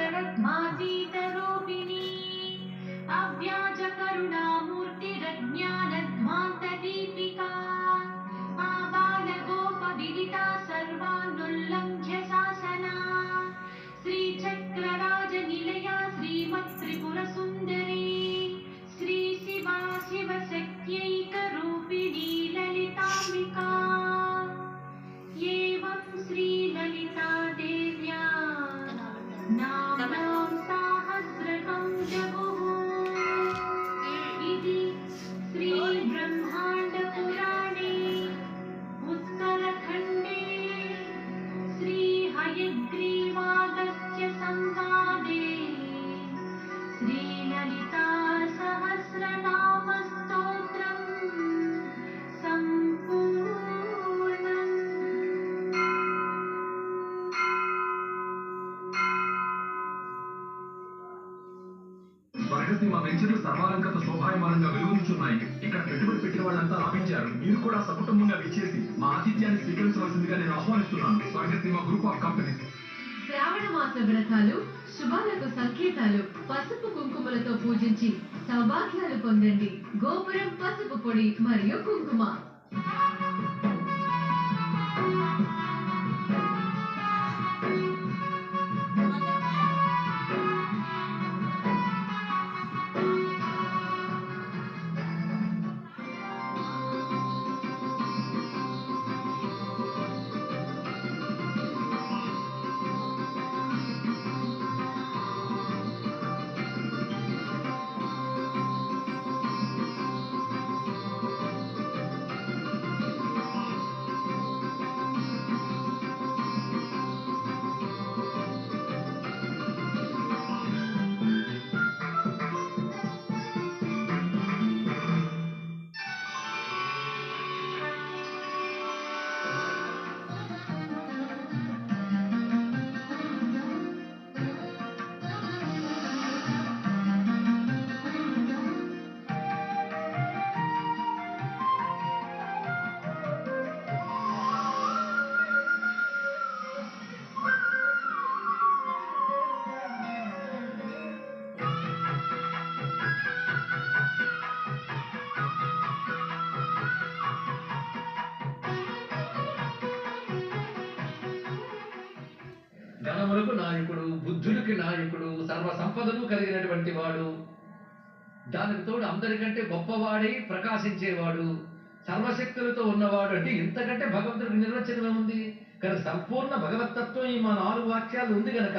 जगद्मातीतरूपिणी अव्याज करुणामूर्तिरज्ञानध्वान्तदीपिका आबालगोपविदिता सर्वान्नुल्लङ्घ्य शासना श्रीचक्रराजनिलया श्रीमत्त्रिपुरसुन्दरी श्रीशिवा शिवशक्त्यैकरूपिणी ललिताम्बिका एवं श्रीललिता देव्या नाम्नां साहस्रकं जगुः इति श्रीब्रह्माण्डपुराणे उत्तरखण्डे श्रीहयग्रीवागस्त्य संवादे श्रीललिता सहस्रनामस्तोत्रं सम्पूर्णम्। స్వర్గసీమ వెంచర్లు సర్వాలంకత శోభాయమానంగా వెలుగునిచున్నాయి. ఇక్కడ పెట్టుబడి పెట్టిన వాళ్ళంతా లాభించారు. మీరు కూడా సకుటుంబంగా విచ్చేసి మా ఆతిథ్యాన్ని స్వీకరించవలసిందిగా నేను ఆహ్వానిస్తున్నాను. Swargaseema group of companies. శ్రావణ మాస వ్రతాలు శుభాలకు సంకేతాలు. పసుపు కుంకుమలతో పూజించి సౌభాగ్యాలు పొందండి. గోపురం పసుపు పొడి మరియు కుంకుమ. ధనములకు నాయకుడు, బుద్ధుడికి నాయకుడు, సర్వ సంపదలు కలిగినటువంటి వాడు, దానికి తోడు అందరికంటే గొప్పవాడై ప్రకాశించేవాడు, సర్వశక్తులతో ఉన్నవాడు అంటే ఇంతకంటే భగవంతుడికి నిర్వచనం ఏముంది? కనుక సంపూర్ణ భగవతత్వం ఈ మా 4 వాక్యాలు ఉంది కనుక